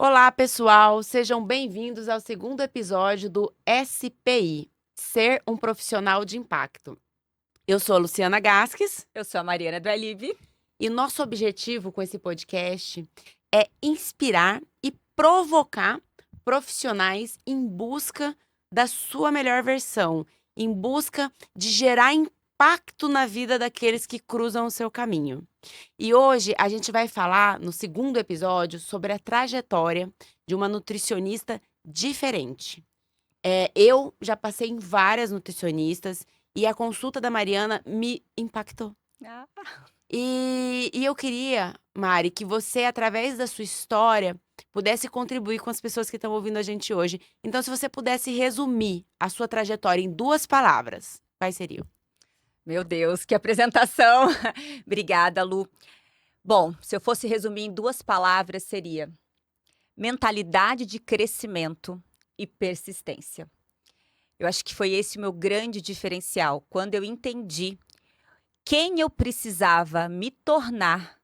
Olá, pessoal! Sejam bem-vindos ao segundo episódio do SPI, Ser um Profissional de Impacto. Eu sou a Luciana Gasques Eu sou a Mariana do Alive. e nosso objetivo com esse podcast é inspirar e provocar profissionais em busca da sua melhor versão, em busca de gerar impacto na vida daqueles que cruzam o seu caminho. E hoje a gente vai falar, no segundo episódio, sobre a trajetória de uma nutricionista diferente. Eu já passei em várias nutricionistas e a consulta da Mariana me impactou. Ah, E eu queria, Mari, que você, através da sua história, pudesse contribuir com as pessoas que estão ouvindo a gente hoje. Então, se você pudesse resumir a sua trajetória em 2 palavras, quais seriam? meu Deus, que apresentação! Obrigada, Lu. Bom, se eu fosse resumir em 2 palavras, seria mentalidade de crescimento e persistência. Eu acho que foi esse o meu grande diferencial, quando eu entendi quem eu precisava me tornar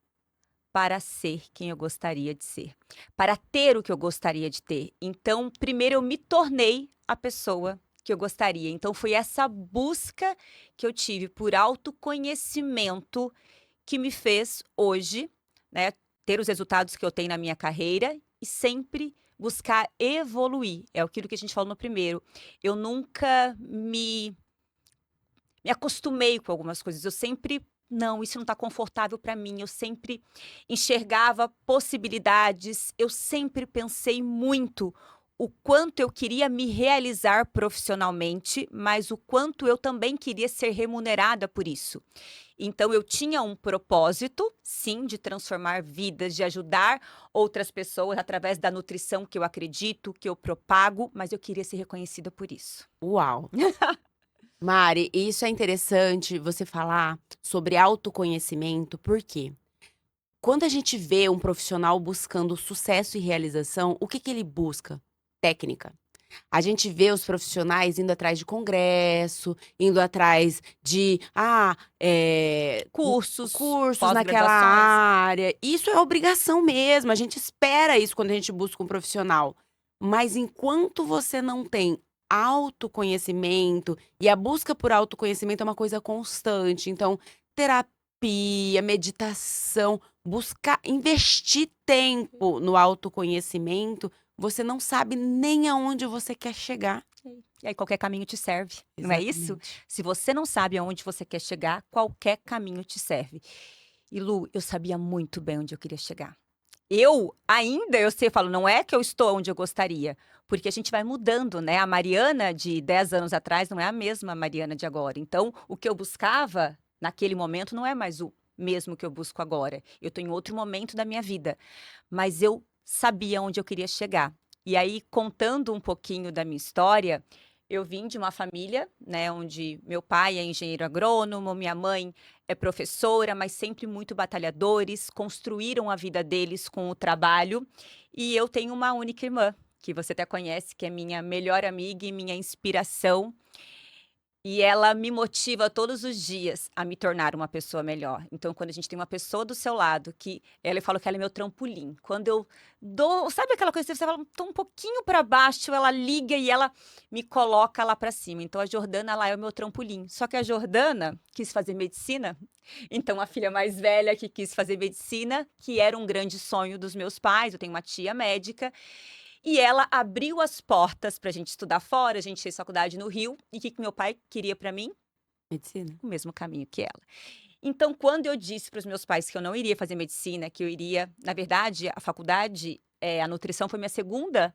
para ser quem eu gostaria de ser, para ter o que eu gostaria de ter. Então, primeiro eu me tornei a pessoa que eu gostaria. Então, foi essa busca que eu tive por autoconhecimento que me fez hoje, né, ter os resultados que eu tenho na minha carreira e sempre buscar evoluir. É aquilo que a gente falou no primeiro. Eu nunca me acostumei com algumas coisas. Eu sempre, não, isso não está confortável para mim. Eu sempre enxergava possibilidades. Eu sempre pensei muito o quanto eu queria me realizar profissionalmente, mas o quanto eu também queria ser remunerada por isso. Então eu tinha um propósito, sim, de transformar vidas, de ajudar outras pessoas através da nutrição que eu acredito, que eu propago, mas eu queria ser reconhecida por isso. Uau! Mari, isso é interessante você falar sobre autoconhecimento, por quê? Quando a gente vê um profissional buscando sucesso e realização, o que que ele busca? Técnica. A gente vê os profissionais indo atrás de congresso, indo atrás de, Cursos, cursos naquela pós-graduações. área. Isso é obrigação mesmo, a gente espera isso quando a gente busca um profissional. Mas enquanto você não tem autoconhecimento, e a busca por autoconhecimento é uma coisa constante, então terapia, meditação, buscar investir tempo no autoconhecimento, você não sabe nem aonde você quer chegar. E aí qualquer caminho te serve, não é isso? Exatamente. Se você não sabe aonde você quer chegar, qualquer caminho te serve. E Lu, eu sabia muito bem onde eu queria chegar. Eu sei, eu falo, não é que eu estou onde eu gostaria, porque a gente vai mudando, né? A Mariana de 10 anos atrás não é a mesma Mariana de agora. Então, o que eu buscava naquele momento não é mais o mesmo que eu busco agora. Eu estou em outro momento da minha vida, mas eu sabia onde eu queria chegar. E aí, contando um pouquinho da minha história, eu vim de uma família, né, onde meu pai é engenheiro agrônomo, minha mãe é professora, mas sempre muito batalhadores, construíram a vida deles com o trabalho. E eu tenho uma única irmã, que você até conhece, que é minha melhor amiga e minha inspiração. E ela me motiva todos os dias a me tornar uma pessoa melhor. Então, quando a gente tem uma pessoa do seu lado, que ela, eu falo que ela é meu trampolim. Quando eu dou, sabe aquela coisa que você fala, tô um pouquinho para baixo, ela liga e ela me coloca lá para cima. Então, a Jordana, ela é o meu trampolim. Só que a Jordana quis fazer medicina, então a filha mais velha que quis fazer medicina, que era um grande sonho dos meus pais. Eu tenho uma tia médica. E ela abriu as portas para a gente estudar fora, a gente fez faculdade no Rio. E o que meu pai queria para mim? Medicina. O mesmo caminho que ela. Então, quando eu disse para os meus pais que eu não iria fazer medicina, que eu iria, na verdade, a faculdade, a nutrição foi minha segunda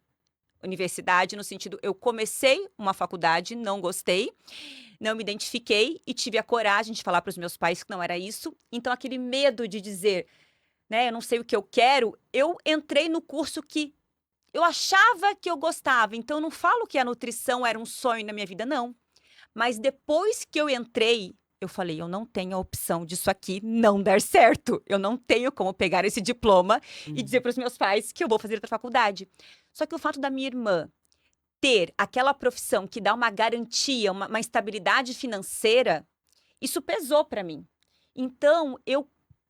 universidade, no sentido, eu comecei uma faculdade, não gostei, não me identifiquei e tive a coragem de falar para os meus pais que não era isso. Então, aquele medo de dizer, né, eu não sei o que eu quero, eu entrei no curso que eu achava que eu gostava. Então, eu não falo que a nutrição era um sonho na minha vida, não. Mas depois que eu entrei, eu falei, eu não tenho a opção disso aqui não dar certo. Eu não tenho como pegar esse diploma e dizer Uhum. para os meus pais que eu vou fazer outra faculdade. Só que o fato da minha irmã ter aquela profissão que dá uma garantia, uma estabilidade financeira, isso pesou para mim. Então, eu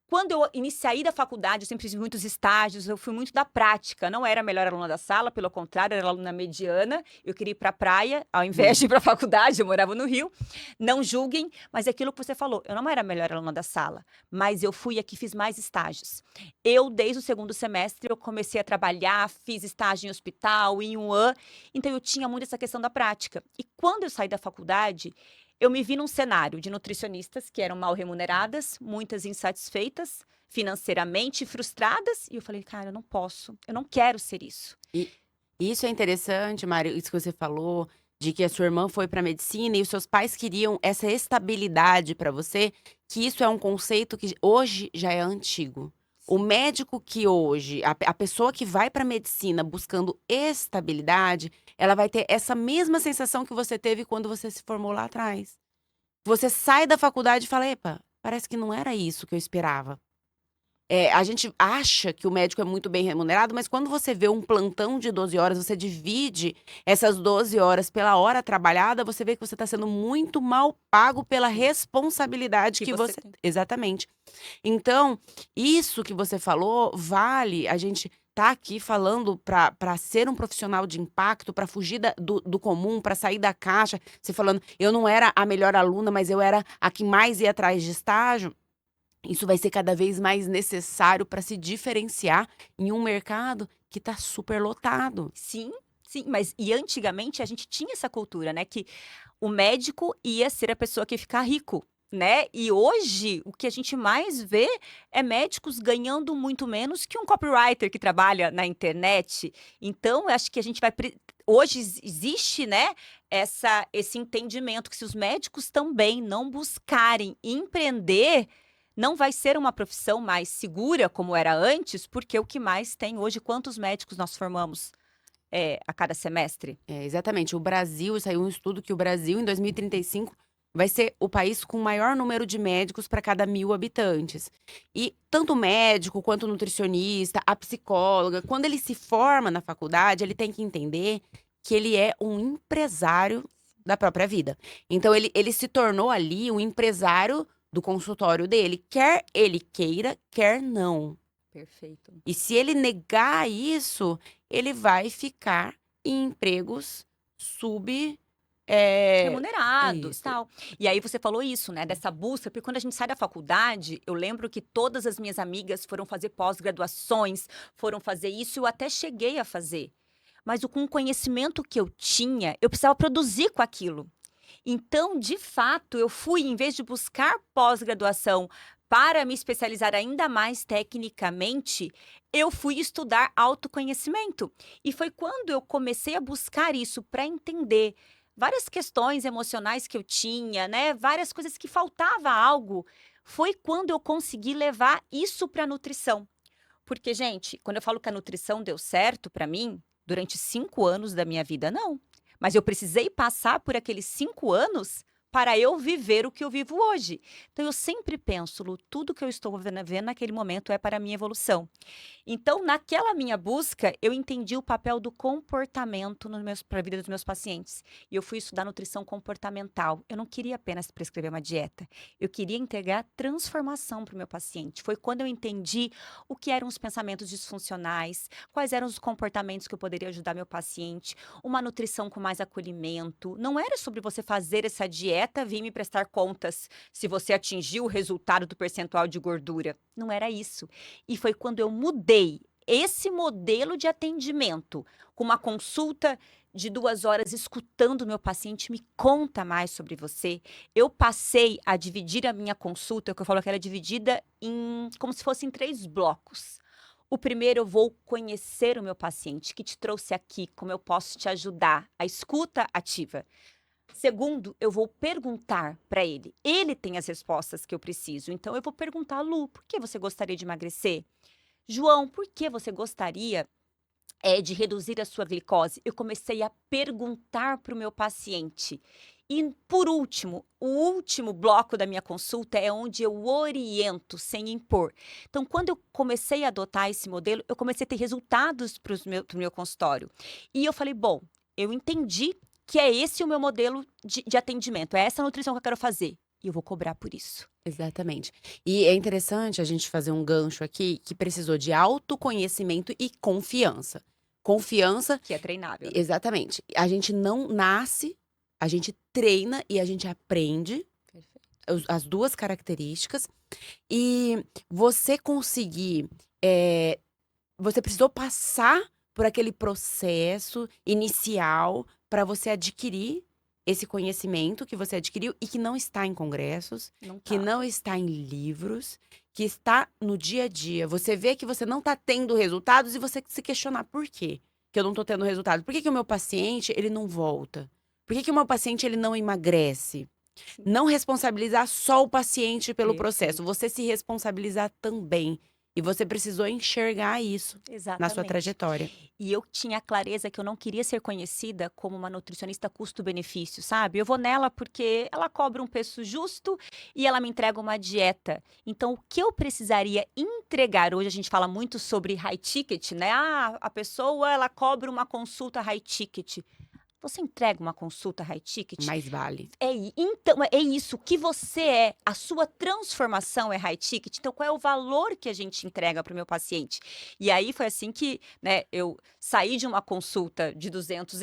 quando eu iniciei da faculdade, eu sempre fiz muitos estágios, eu fui muito da prática. Não era a melhor aluna da sala, pelo contrário, era aluna mediana. Eu queria ir para a praia, ao invés de ir para a faculdade, eu morava no Rio. Não julguem, mas é aquilo que você falou. Eu não era a melhor aluna da sala, mas eu fui a que fiz mais estágios. Eu, desde o segundo semestre, eu comecei a trabalhar, fiz estágio em hospital, em UAN, então eu tinha muito essa questão da prática. E quando eu saí da faculdade, eu me vi num cenário de nutricionistas que eram mal remuneradas, muitas insatisfeitas, financeiramente frustradas, e eu falei, cara, eu não posso, eu não quero ser isso. E isso é interessante, Mário, isso que você falou, de que a sua irmã foi para medicina e os seus pais queriam essa estabilidade para você, que isso é um conceito que hoje já é antigo. O médico que hoje, a pessoa que vai para medicina buscando estabilidade, ela vai ter essa mesma sensação que você teve quando você se formou lá atrás. Você sai da faculdade e fala, epa, parece que não era isso que eu esperava. A gente acha que o médico é muito bem remunerado, mas quando você vê um plantão de 12 horas, você divide essas 12 horas pela hora trabalhada, você vê que você está sendo muito mal pago pela responsabilidade que você. tem. Exatamente. Então, isso que você falou vale. A gente tá aqui falando para ser um profissional de impacto, para fugir do comum, para sair da caixa. Você falando, eu não era a melhor aluna, mas eu era a que mais ia atrás de estágio. Isso vai ser cada vez mais necessário para se diferenciar em um mercado que está super lotado. Sim, sim, mas e antigamente a gente tinha essa cultura, né, que o médico ia ser a pessoa que ia ficar rico, né? E hoje o que a gente mais vê é médicos ganhando muito menos que um copywriter que trabalha na internet. Então, eu acho que a gente vai hoje existe, né, esse entendimento que se os médicos também não buscarem empreender, não vai ser uma profissão mais segura como era antes, porque o que mais tem hoje, quantos médicos nós formamos a cada semestre? Exatamente. O Brasil, saiu um estudo que o Brasil, em 2035, vai ser o país com o maior número de médicos para cada 1.000 habitantes. E tanto o médico quanto o nutricionista, a psicóloga, quando ele se forma na faculdade, ele tem que entender que ele é um empresário da própria vida. Então, ele se tornou ali um empresário do consultório dele, quer ele queira, quer não. Perfeito. E se ele negar isso, ele vai ficar em empregos Remunerados, isso. tal. E aí você falou isso, né, dessa busca, porque quando a gente sai da faculdade, eu lembro que todas as minhas amigas foram fazer pós-graduações, foram fazer isso, eu até cheguei a fazer. Mas com o conhecimento que eu tinha, eu precisava produzir com aquilo. Então, de fato, eu fui, em vez de buscar pós-graduação para me especializar ainda mais tecnicamente, eu fui estudar autoconhecimento. E foi quando eu comecei a buscar isso para entender várias questões emocionais que eu tinha, né? Várias coisas que faltava algo. Foi quando eu consegui levar isso para a nutrição. Porque, gente, quando eu falo que a nutrição deu certo para mim, durante 5 anos da minha vida, não. Mas eu precisei passar por aqueles 5 anos para eu viver o que eu vivo hoje. Então, eu sempre penso, Lu, tudo que eu estou vendo naquele momento é para a minha evolução. Então, naquela minha busca, eu entendi o papel do comportamento para a vida dos meus pacientes. E eu fui estudar nutrição comportamental. Eu não queria apenas prescrever uma dieta. Eu queria entregar transformação para o meu paciente. Foi quando eu entendi o que eram os pensamentos disfuncionais, quais eram os comportamentos que eu poderia ajudar meu paciente, uma nutrição com mais acolhimento. Não era sobre você fazer essa dieta, vir me prestar contas se você atingiu o resultado do percentual de gordura. Não era isso. E foi quando eu mudei esse modelo de atendimento, com uma consulta de 2 horas escutando o meu paciente, me conta mais sobre você. Eu passei a dividir a minha consulta, que eu falo que era dividida como se fosse em 3 blocos. O primeiro, eu vou conhecer o meu paciente, que te trouxe aqui, como eu posso te ajudar, a escuta ativa. Segundo, eu vou perguntar para ele. Ele tem as respostas que eu preciso. Então, eu vou perguntar, Lu, por que você gostaria de emagrecer? João, por que você gostaria de reduzir a sua glicose? Eu comecei a perguntar para o meu paciente. E, por último, o último bloco da minha consulta é onde eu oriento sem impor. Então, quando eu comecei a adotar esse modelo, eu comecei a ter resultados para o meu consultório. E eu falei, bom, eu entendi que é esse o meu modelo de atendimento, é essa nutrição que eu quero fazer. e eu vou cobrar por isso. Exatamente. E é interessante a gente fazer um gancho aqui que precisou de autoconhecimento e confiança. Confiança, Que é treinável, né? exatamente. A gente não nasce, a gente treina e a gente aprende Perfeito. as duas características. E você conseguir, você precisou passar por aquele processo inicial para você adquirir esse conhecimento que você adquiriu e que não está em congressos, Não que tá. não está em livros, que está no dia a dia. Você vê que você não está tendo resultados e você se questionar por quê que eu não estou tendo resultado. Por que que o meu paciente, ele não volta? Por que que o meu paciente, ele não emagrece? Sim. Não responsabilizar só o paciente pelo processo, Perfeito. você se responsabilizar também. E você precisou enxergar isso na sua Exatamente. trajetória. E eu tinha clareza que eu não queria ser conhecida como uma nutricionista custo-benefício, sabe? Eu vou nela porque ela cobra um preço justo e ela me entrega uma dieta. Então, o que eu precisaria entregar hoje, a gente fala muito sobre high ticket, né? Ah, a pessoa ela cobra uma consulta high ticket. Você entrega uma consulta high ticket? Mais vale. Então, é isso, o que você é, a sua transformação é high ticket, então qual é o valor que a gente entrega para o meu paciente? E aí foi assim que, né, eu saí de uma consulta de R$ 200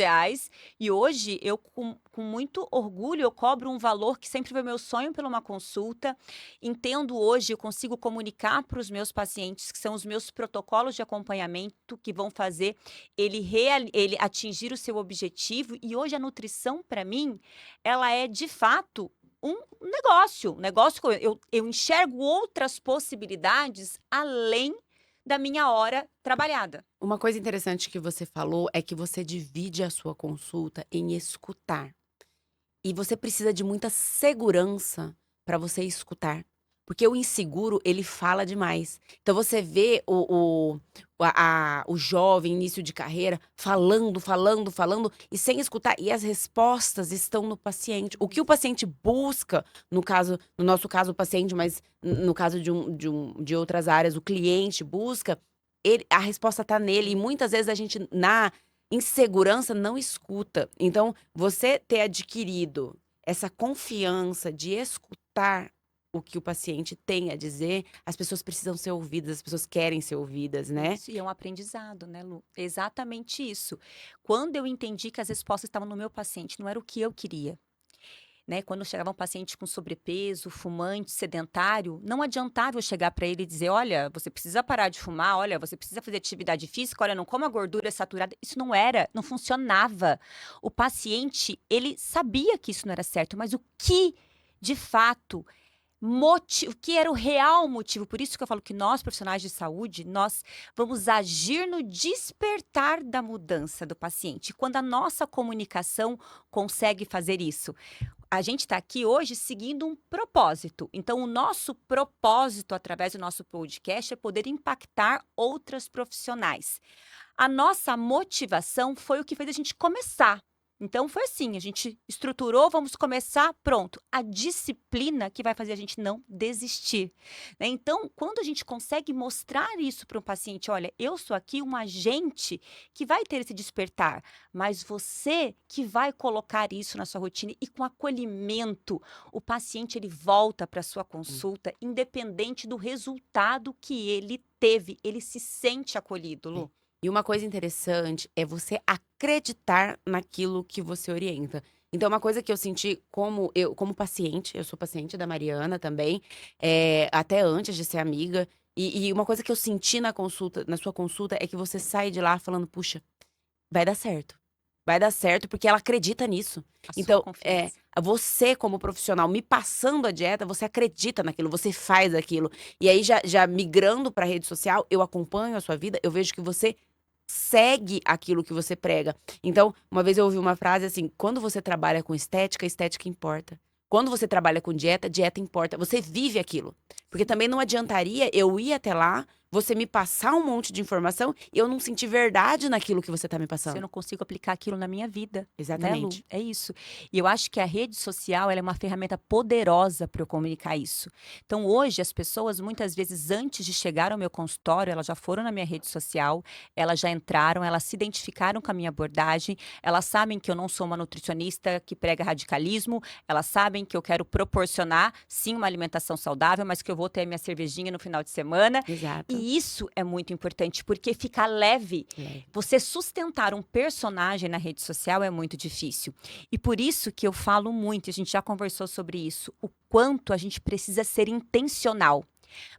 e hoje eu, com muito orgulho, eu cobro um valor que sempre foi meu sonho por uma consulta, entendo hoje, eu consigo comunicar para os meus pacientes, que são os meus protocolos de acompanhamento que vão fazer ele atingir o seu objetivo, e hoje a nutrição, para mim, ela é de fato um negócio que eu enxergo outras possibilidades além da minha hora trabalhada. Uma coisa interessante que você falou é que você divide a sua consulta em escutar. E você precisa de muita segurança para você escutar. Porque o inseguro, ele fala demais. Então você vê o jovem, início de carreira, falando, falando, falando, e sem escutar. E as respostas estão no paciente. O que o paciente busca, no nosso caso, o paciente, mas no caso de outras áreas, o cliente busca, a resposta está nele. E muitas vezes a gente, na insegurança, não escuta. Então, você ter adquirido essa confiança de escutar o que o paciente tem a dizer, as pessoas precisam ser ouvidas, as pessoas querem ser ouvidas, né? Isso, e é um aprendizado, né, Lu? Exatamente isso. Quando eu entendi que as respostas estavam no meu paciente, não era o que eu queria. Né, quando chegava um paciente com sobrepeso, fumante, sedentário, não adiantava eu chegar para ele e dizer: olha, você precisa parar de fumar, olha, você precisa fazer atividade física, olha, não coma gordura saturada. Isso não funcionava. O paciente, ele sabia que isso não era certo, mas o que, de fato, o que era o real motivo? Por isso que eu falo que nós, profissionais de saúde, nós vamos agir no despertar da mudança do paciente. Quando a nossa comunicação consegue fazer isso. A gente está aqui hoje seguindo um propósito. Então, o nosso propósito, através do nosso podcast, é poder impactar outras profissionais. A nossa motivação foi o que fez a gente começar. Então, foi assim, a gente estruturou, vamos começar, pronto. A disciplina que vai fazer a gente não desistir. Né? Então, quando a gente consegue mostrar isso para um paciente, olha, eu sou aqui um agente que vai ter esse despertar, mas você que vai colocar isso na sua rotina e com acolhimento, o paciente ele volta para a sua consulta, independente do resultado que ele teve, ele se sente acolhido, Lu. E uma coisa interessante é você acreditar naquilo que você orienta. Então, uma coisa que eu senti como paciente, eu sou paciente da Mariana também, até antes de ser amiga, e uma coisa que eu senti na sua consulta, é que você sai de lá falando, puxa, vai dar certo. Vai dar certo, porque ela acredita nisso. A sua Então, confiança. você como profissional, me passando a dieta, você acredita naquilo, você faz aquilo. E aí, já migrando para rede social, eu acompanho a sua vida, eu vejo que você segue aquilo que você prega. Então, uma vez eu ouvi uma frase assim: quando você trabalha com estética, estética importa. Quando você trabalha com dieta, dieta importa. Você vive aquilo. Porque também não adiantaria eu ir até lá você me passar um monte de informação e eu não sentir verdade naquilo que você tá me Se eu passando. não consigo aplicar aquilo na minha vida, né, Lu? Exatamente. É isso. E eu acho que a rede social, ela é uma ferramenta poderosa para eu comunicar isso. Então, hoje, as pessoas, muitas vezes, antes de chegar ao meu consultório, elas já foram na minha rede social, elas já entraram, elas se identificaram com a minha abordagem, elas sabem que eu não sou uma nutricionista que prega radicalismo, elas sabem que eu quero proporcionar, sim, uma alimentação saudável, mas que eu vou ter a minha cervejinha no final de semana. Exato. E isso é muito importante, porque ficar leve. Leve. Você sustentar um personagem na rede social é muito difícil. E por isso que eu falo muito, a gente já conversou sobre isso, o quanto a gente precisa ser intencional.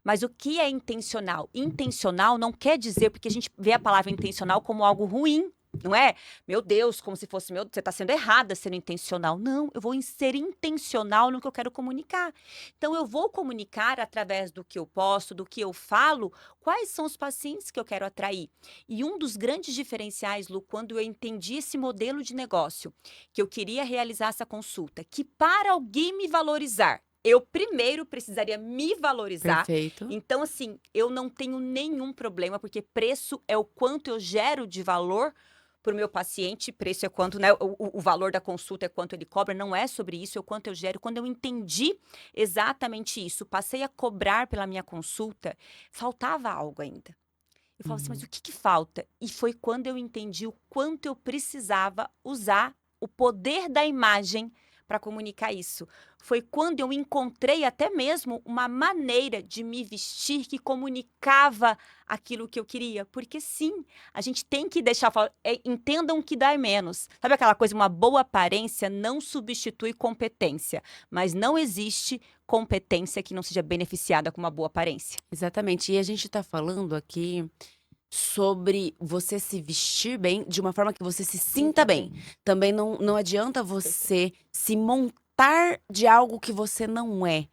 Mas o que é intencional? Intencional não quer dizer, porque a gente vê a palavra intencional como algo ruim, não é? Meu Deus, como se fosse, você está sendo errada sendo intencional. Não, eu vou ser intencional no que eu quero comunicar. Então, eu vou comunicar através do que eu posto, do que eu falo, quais são os pacientes que eu quero atrair. E um dos grandes diferenciais, Lu, quando eu entendi esse modelo de negócio, que eu queria realizar essa consulta, que para alguém me valorizar, eu primeiro precisaria me valorizar. Perfeito. Então, assim, eu não tenho nenhum problema, porque preço é o quanto eu gero de valor para o meu paciente, preço é quanto, né? O valor da consulta é quanto ele cobra, não é sobre isso, é o quanto eu gero. Quando eu entendi exatamente isso, passei a cobrar pela minha consulta, faltava algo ainda. Eu falava assim, mas o que falta? E foi quando eu entendi o quanto eu precisava usar o poder da imagem para comunicar isso. Foi quando eu encontrei até mesmo uma maneira de me vestir que comunicava aquilo que eu queria. Porque sim, a gente tem que deixar, entendam que dá menos. Sabe aquela coisa, uma boa aparência não substitui competência, mas não existe competência que não seja beneficiada com uma boa aparência. Exatamente. E a gente tá falando aqui sobre você se vestir bem de uma forma que você se sinta bem. Também não adianta você se montar de algo que você não é.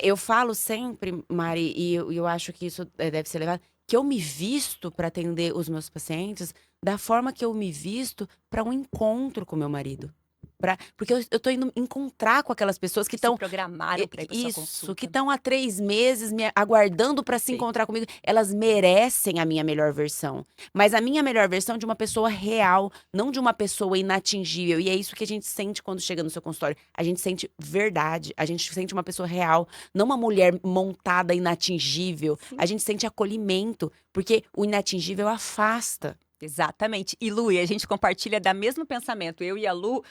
Eu falo sempre, Mari, e eu acho que isso deve ser levado, que eu me visto para atender os meus pacientes da forma que eu me visto para um encontro com meu marido. Porque eu tô indo encontrar com aquelas pessoas que Se estão programaram para ir para sua isso, consulta. que estão há 3 meses me aguardando para se Perfeito. encontrar comigo. Elas merecem a minha melhor versão. Mas a minha melhor versão de uma pessoa real, não de uma pessoa inatingível. E é isso que a gente sente quando chega no seu consultório. A gente sente verdade. A gente sente uma pessoa real, não uma mulher montada, inatingível. Sim. A gente sente acolhimento, porque o inatingível afasta. Exatamente. E Lu, e a gente compartilha da mesmo pensamento. Eu e a Lu,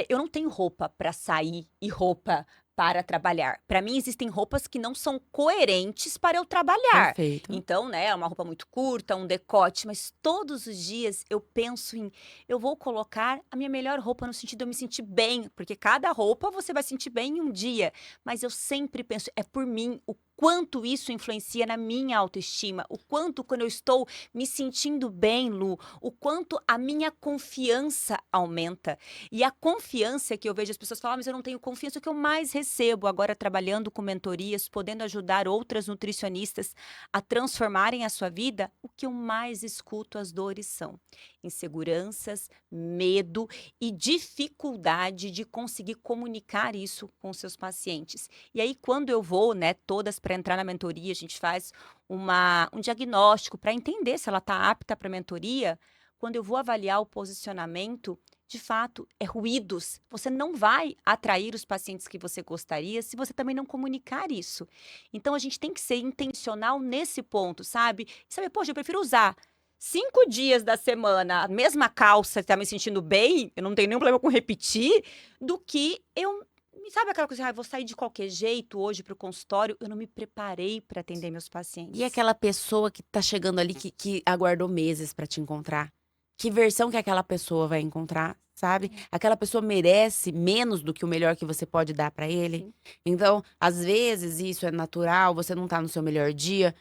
eu não tenho roupa para sair e roupa para trabalhar. Para mim, existem roupas que não são coerentes para eu trabalhar. Perfeito. Então, né, uma roupa muito curta, um decote, mas todos os dias eu penso em, eu vou colocar a minha melhor roupa no sentido de eu me sentir bem, porque cada roupa você vai sentir bem em um dia, mas eu sempre penso, é por mim, o quanto isso influencia na minha autoestima, o quanto quando eu estou me sentindo bem, Lu, o quanto a minha confiança aumenta. E a confiança que eu vejo as pessoas falar, mas eu não tenho confiança, o que eu mais recebo agora trabalhando com mentorias, podendo ajudar outras nutricionistas a transformarem a sua vida, o que eu mais escuto as dores são inseguranças, medo e dificuldade de conseguir comunicar isso com seus pacientes. E aí, quando eu vou, né, todas para entrar na mentoria, a gente faz um diagnóstico para entender se ela está apta para mentoria. Quando eu vou avaliar o posicionamento, de fato, é ruídos. Você não vai atrair os pacientes que você gostaria se você também não comunicar isso. Então, a gente tem que ser intencional nesse ponto, sabe? Sabe, poxa, eu prefiro usar 5 dias da semana a mesma calça, tá me sentindo bem, eu não tenho nenhum problema com repetir, do que eu. Sabe aquela coisa, vou sair de qualquer jeito hoje para o consultório, eu não me preparei para atender meus pacientes. E aquela pessoa que tá chegando ali, que aguardou meses pra te encontrar? Que versão que aquela pessoa vai encontrar, sabe? Aquela pessoa merece menos do que o melhor que você pode dar pra ele. Sim. Então, às vezes, isso é natural, você não tá no seu melhor dia.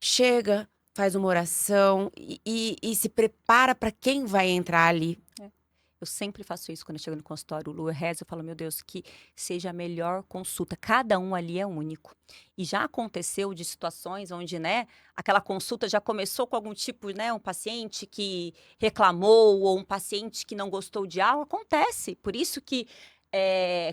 Chega, faz uma oração e se prepara pra quem vai entrar ali. Eu sempre faço isso quando eu chego no consultório, Lu, eu rezo, eu falo, meu Deus, que seja a melhor consulta. Cada um ali é único. E já aconteceu de situações onde, né, aquela consulta já começou com algum tipo, né, um paciente que reclamou ou um paciente que não gostou de algo, acontece. Por isso que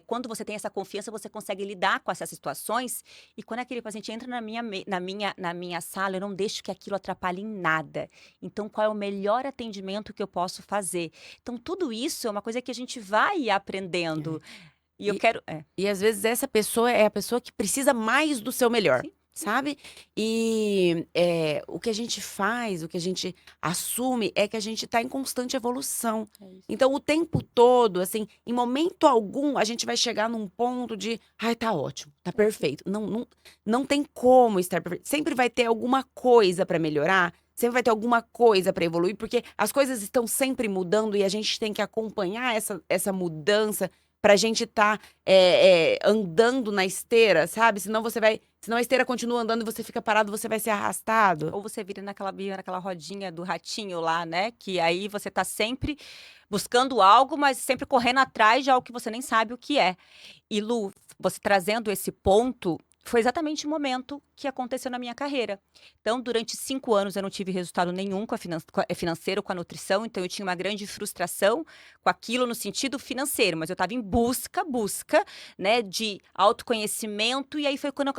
quando você tem essa confiança, você consegue lidar com essas situações. E quando aquele paciente entra na minha sala, eu não deixo que aquilo atrapalhe em nada. Então, qual é o melhor atendimento que eu posso fazer? Então, tudo isso é uma coisa que a gente vai aprendendo. E eu E, quero. e às vezes essa pessoa é a pessoa que precisa mais do seu melhor. Sim. Sabe? E o que a gente faz, o que a gente assume é que a gente está em constante evolução. É isso. Então, o tempo todo, assim, em momento algum, a gente vai chegar num ponto de, ai, tá ótimo, tá perfeito. Não tem como estar perfeito. Sempre vai ter alguma coisa para melhorar, sempre vai ter alguma coisa para evoluir, porque as coisas estão sempre mudando e a gente tem que acompanhar essa mudança pra gente estar andando na esteira, sabe? Senão a esteira continua andando e você fica parado, você vai ser arrastado. Ou você vira naquela rodinha do ratinho lá, né? Que aí você tá sempre buscando algo, mas sempre correndo atrás de algo que você nem sabe o que é. E Lu, você trazendo esse ponto, foi exatamente o momento que aconteceu na minha carreira. Então, durante 5 anos eu não tive resultado nenhum com financeiro, com a nutrição, então eu tinha uma grande frustração com aquilo no sentido financeiro, mas eu estava em busca, né, de autoconhecimento, e aí foi quando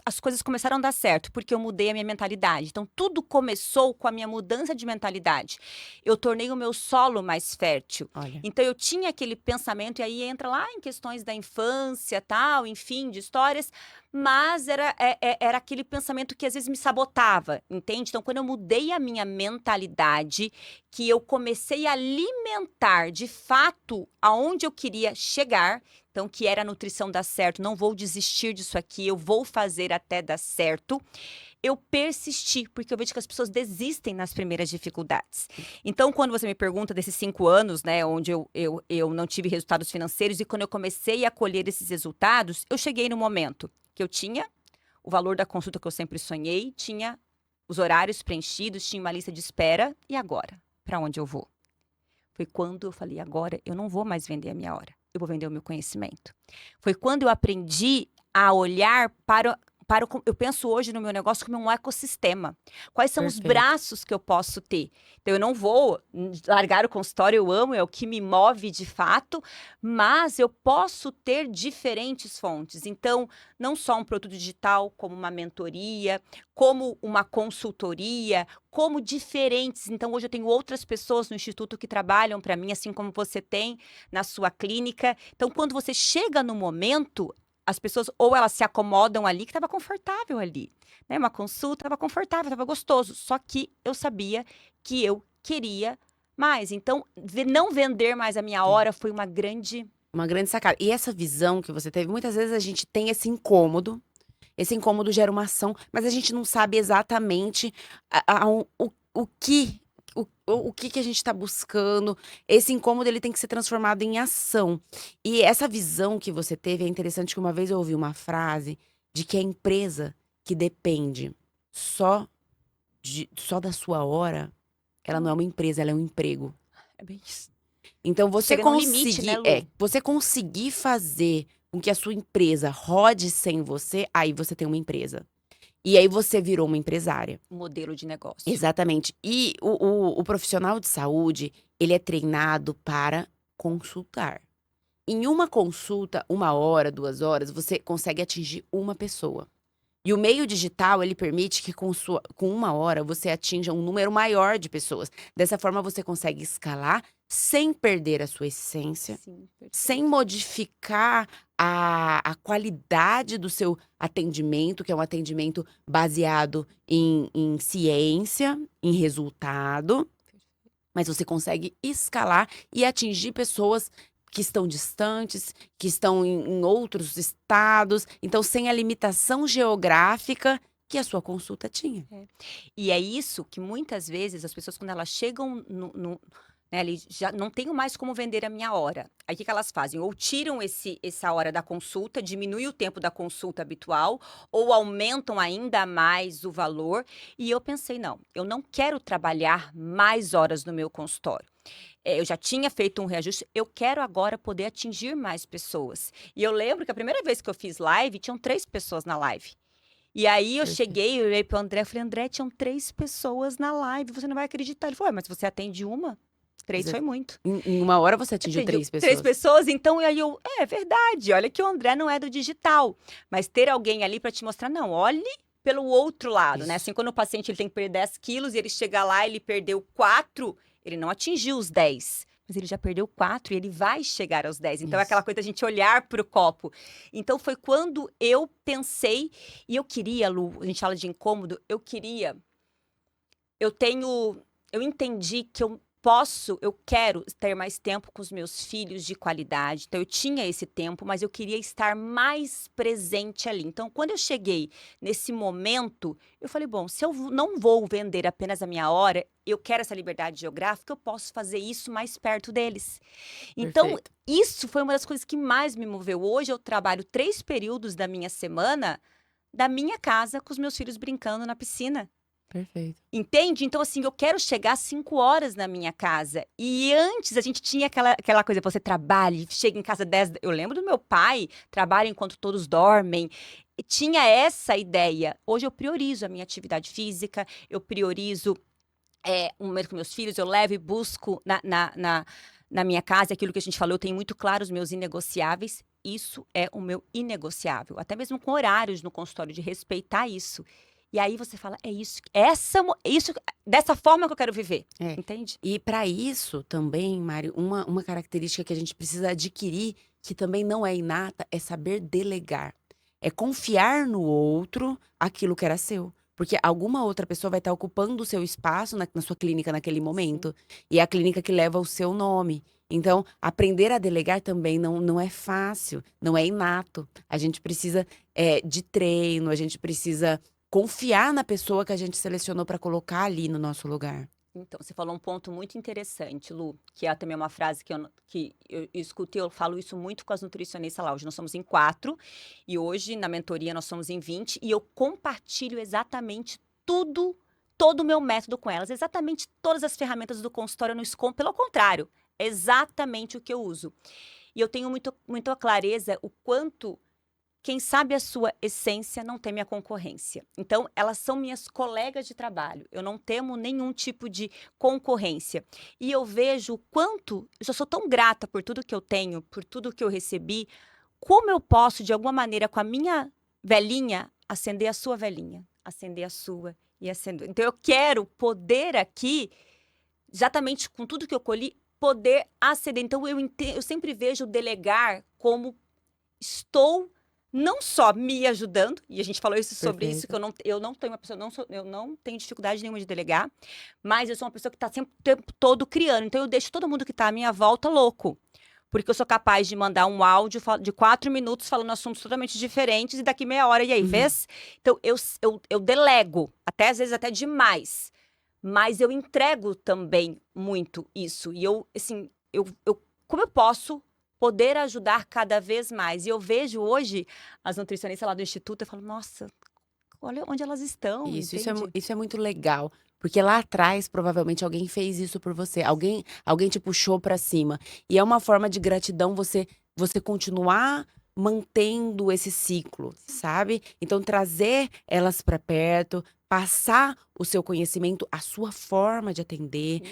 as coisas começaram a dar certo, porque eu mudei a minha mentalidade. Então, tudo começou com a minha mudança de mentalidade. Eu tornei o meu solo mais fértil. Olha. Então, eu tinha aquele pensamento, e aí entra lá em questões da infância, tal, enfim, de histórias, mas era aquele pensamento que às vezes me sabotava, entende? Então, quando eu mudei a minha mentalidade, que eu comecei a alimentar de fato aonde eu queria chegar, então, que era a nutrição dar certo, não vou desistir disso aqui, eu vou fazer até dar certo. Eu persisti, porque eu vejo que as pessoas desistem nas primeiras dificuldades. Então, quando você me pergunta desses 5 anos, né, onde eu não tive resultados financeiros, e quando eu comecei a colher esses resultados, eu cheguei no momento que eu tinha o valor da consulta que eu sempre sonhei, tinha os horários preenchidos, tinha uma lista de espera, e agora? Para onde eu vou? Foi quando eu falei, agora eu não vou mais vender a minha hora, eu vou vender o meu conhecimento. Foi quando eu aprendi a olhar eu penso hoje no meu negócio como um ecossistema. Quais são os Perfeito. braços que eu posso ter? Então, eu não vou largar o consultório, eu amo, é o que me move de fato, mas eu posso ter diferentes fontes. Então, não só um produto digital, como uma mentoria, como uma consultoria, como diferentes. Então, hoje eu tenho outras pessoas no Instituto que trabalham para mim, assim como você tem na sua clínica. Então, quando você chega no momento, as pessoas, ou elas se acomodam ali, que estava confortável ali, né? Uma consulta estava confortável, estava gostoso. Só que eu sabia que eu queria mais. Então, não vender mais a minha hora foi uma grande sacada. E essa visão que você teve, muitas vezes a gente tem esse incômodo gera uma ação, mas a gente não sabe exatamente o que. O que a gente está buscando, esse incômodo ele tem que ser transformado em ação. E essa visão que você teve é interessante que uma vez eu ouvi uma frase de que a empresa que depende só da sua hora, ela não é uma empresa, ela é um emprego. É bem isso. Então você Chega num limite, né, Lu? você conseguir fazer com que a sua empresa rode sem você, aí você tem uma empresa. E aí você virou uma empresária. Um modelo de negócio. Exatamente. E o profissional de saúde, ele é treinado para consultar. Em uma consulta, 1 hora, 2 horas, você consegue atingir uma pessoa. E o meio digital, ele permite que com 1 hora você atinja um número maior de pessoas. Dessa forma, você consegue escalar sem perder a sua essência, Sim, sem modificar a qualidade do seu atendimento, que é um atendimento baseado em ciência, em resultado. Mas você consegue escalar e atingir pessoas que estão distantes, que estão em outros estados. Então, sem a limitação geográfica que a sua consulta tinha. E é isso que muitas vezes as pessoas, quando elas chegam né, ali, já não tenho mais como vender a minha hora. Aí o que elas fazem? Ou tiram essa hora da consulta, diminui o tempo da consulta habitual, ou aumentam ainda mais o valor. E eu pensei, não, eu não quero trabalhar mais horas no meu consultório. Eu já tinha feito um reajuste, eu quero agora poder atingir mais pessoas. E eu lembro que a primeira vez que eu fiz live, tinham 3 pessoas na live. E aí eu cheguei, eu olhei pro André, falei, André, tinham 3 pessoas na live, você não vai acreditar. Ele falou, mas você atende uma? 3 foi muito. Em uma hora você atingiu Atingiu 3 pessoas. 3 pessoas, então aí é verdade, olha que o André não é do digital. Mas ter alguém ali para te mostrar, não, olhe pelo outro lado, né? Isso. Assim, quando o paciente ele tem que perder 10 quilos e ele chega lá, ele perdeu 4, ele não atingiu os 10. Mas ele já perdeu 4 e ele vai chegar aos 10. Então é aquela Isso. coisa da gente olhar para o copo. Então foi quando eu pensei, e eu queria, Lu, a gente fala de incômodo, eu entendi que eu quero ter mais tempo com os meus filhos de qualidade. Então, eu tinha esse tempo, mas eu queria estar mais presente ali. Então, quando eu cheguei nesse momento, eu falei, bom, se eu não vou vender apenas a minha hora, eu quero essa liberdade geográfica, eu posso fazer isso mais perto deles. Então, Perfeito. isso foi uma das coisas que mais me moveu. Hoje, eu trabalho 3 períodos da minha semana da minha casa com os meus filhos brincando na piscina. Perfeito. Entende? Então, assim, eu quero chegar às 5 horas na minha casa. E antes a gente tinha aquela coisa, você trabalha, chega em casa 10. Eu lembro do meu pai, trabalha enquanto todos dormem. E tinha essa ideia. Hoje eu priorizo a minha atividade física, eu priorizo um momento com meus filhos, eu levo e busco na minha casa aquilo que a gente falou, eu tenho muito claro os meus inegociáveis. Isso é o meu inegociável. Até mesmo com horários no consultório, de respeitar isso. E aí você fala, é isso, dessa forma que eu quero viver, entende? E para isso também, Mário, uma característica que a gente precisa adquirir, que também não é inata, é saber delegar. É confiar no outro aquilo que era seu. Porque alguma outra pessoa vai estar ocupando o seu espaço na sua clínica naquele momento. E é a clínica que leva o seu nome. Então, aprender a delegar também não é fácil, não é inato. A gente precisa de treino, a gente precisa confiar na pessoa que a gente selecionou para colocar ali no nosso lugar. Então, você falou um ponto muito interessante, Lu, que é também uma frase que eu escutei, eu falo isso muito com as nutricionistas lá. Hoje nós somos em 4 e hoje na mentoria nós somos em 20 e eu compartilho exatamente todo o meu método com elas, exatamente todas as ferramentas do consultório eu não escondo, pelo contrário, é exatamente o que eu uso. E eu tenho muita clareza o quanto quem sabe a sua essência não teme a concorrência. Então, elas são minhas colegas de trabalho. Eu não temo nenhum tipo de concorrência. E eu vejo o quanto, eu já sou tão grata por tudo que eu tenho, por tudo que eu recebi, como eu posso, de alguma maneira, com a minha velhinha, acender a sua velhinha, acender a sua e acender. Então, eu quero poder aqui, exatamente com tudo que eu colhi, poder acender. Então, eu sempre vejo o delegar como estou não só me ajudando, e a gente falou isso sobre isso, que eu não tenho uma pessoa, eu não tenho dificuldade nenhuma de delegar, mas eu sou uma pessoa que está sempre o tempo todo criando. Então eu deixo todo mundo que está à minha volta louco. Porque eu sou capaz de mandar um áudio de 4 minutos falando assuntos totalmente diferentes e daqui meia hora, e aí, fez? Então eu delego, até às vezes até demais. Mas eu entrego também muito isso. E assim, como eu posso poder ajudar cada vez mais. E eu vejo hoje as nutricionistas lá do Instituto, eu falo, nossa, olha onde elas estão, Isso é muito legal. Porque lá atrás, provavelmente, alguém fez isso por você. Alguém te puxou pra cima. E é uma forma de gratidão você continuar mantendo esse ciclo, sabe? Então, trazer elas pra perto, passar o seu conhecimento, a sua forma de atender,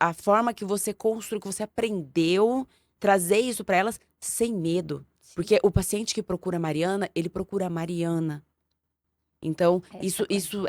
a forma que você construiu, que você aprendeu, trazer isso pra elas sem medo. Porque o paciente que procura a Mariana, ele procura a Mariana. Então,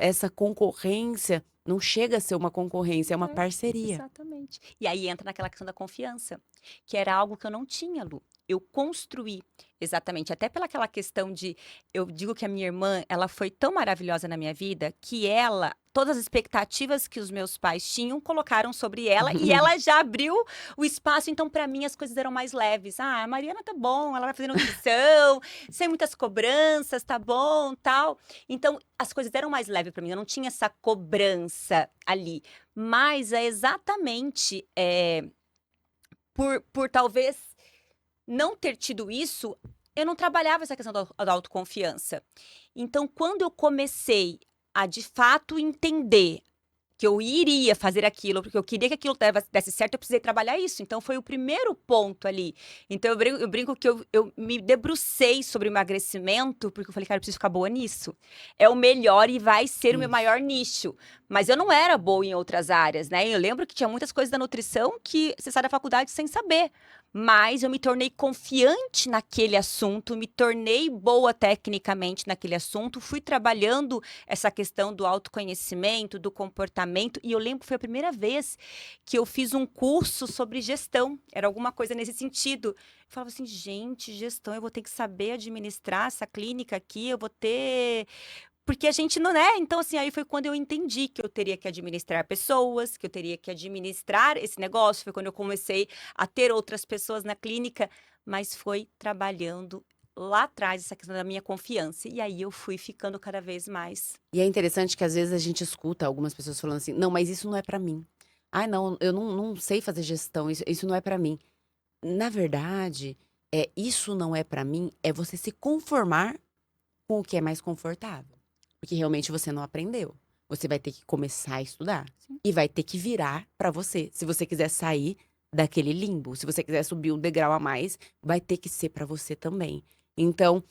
essa concorrência não chega a ser uma concorrência, é uma parceria. Exatamente. E aí entra naquela questão da confiança, que era algo que eu não tinha, Lu. Eu construí, exatamente, até pelaquela questão de, eu digo que a minha irmã, ela foi tão maravilhosa na minha vida, que ela, todas as expectativas que os meus pais tinham, colocaram sobre ela, e ela já abriu o espaço, então para mim as coisas eram mais leves. Ah, a Mariana tá bom, ela vai fazer nutrição, sem muitas cobranças, tá bom, tal. Então, as coisas eram mais leves para mim, eu não tinha essa cobrança ali. Mas é exatamente por talvez não ter tido isso, eu não trabalhava essa questão da autoconfiança. Então, quando eu comecei a, de fato, entender que eu iria fazer aquilo, porque eu queria que aquilo desse certo, eu precisei trabalhar isso. Então, foi o primeiro ponto ali. Então, eu brinco que eu me debrucei sobre emagrecimento, porque eu falei, cara, eu preciso ficar boa nisso. É o melhor e vai ser o meu maior nicho. Mas eu não era boa em outras áreas, né? Eu lembro que tinha muitas coisas da nutrição que você sai da faculdade sem saber. Mas eu me tornei confiante naquele assunto, me tornei boa tecnicamente naquele assunto, fui trabalhando essa questão do autoconhecimento, do comportamento. E eu lembro que foi a primeira vez que eu fiz um curso sobre gestão. Era alguma coisa nesse sentido. Eu falava assim, gente, gestão, eu vou ter que saber administrar essa clínica aqui, eu vou ter. Porque a gente não é. Então, assim, aí foi quando eu entendi que eu teria que administrar pessoas, que eu teria que administrar esse negócio. Foi quando eu comecei a ter outras pessoas na clínica, mas foi trabalhando lá atrás essa questão da minha confiança. E aí eu fui ficando cada vez mais. E é interessante que às vezes a gente escuta algumas pessoas falando assim: não, mas isso não é pra mim. Ai, não, eu não sei fazer gestão, isso não é pra mim. Na verdade, isso não é pra mim, é você se conformar com o que é mais confortável. Porque realmente você não aprendeu. Você vai ter que começar a estudar. Sim. E vai ter que virar pra você. Se você quiser sair daquele limbo, se você quiser subir um degrau a mais, vai ter que ser pra você também. Então,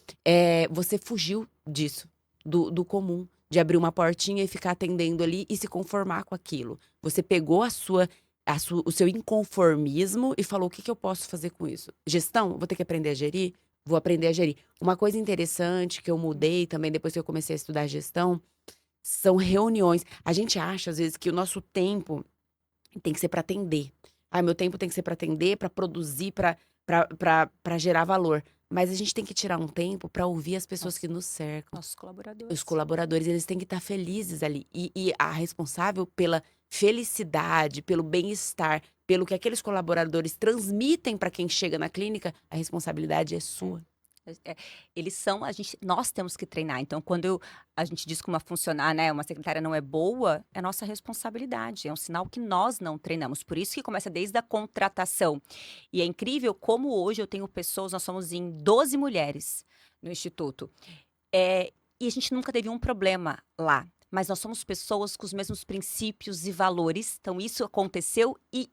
você fugiu disso, do comum, de abrir uma portinha e ficar atendendo ali e se conformar com aquilo. Você pegou o seu inconformismo e falou: o que que eu posso fazer com isso? Gestão? Vou ter que aprender a gerir? Vou aprender a gerir. Uma coisa interessante que eu mudei também depois que eu comecei a estudar gestão são reuniões. A gente acha, às vezes, que o nosso tempo tem que ser para atender. Ah, meu tempo tem que ser para atender, para produzir, para gerar valor. Mas a gente tem que tirar um tempo para ouvir as pessoas que nos cercam. Nossos colaboradores. Os colaboradores, eles têm que estar felizes ali. E a responsável pela felicidade, pelo bem-estar, pelo que aqueles colaboradores transmitem para quem chega na clínica, a responsabilidade é sua. Eles são, nós temos que treinar. Então, quando a gente diz que uma funcionária, né, uma secretária não é boa, é nossa responsabilidade. É um sinal que nós não treinamos. Por isso que começa desde a contratação. E é incrível como hoje eu tenho pessoas, nós somos em 12 mulheres no Instituto. E a gente nunca teve um problema lá. Mas nós somos pessoas com os mesmos princípios e valores. Então, isso aconteceu e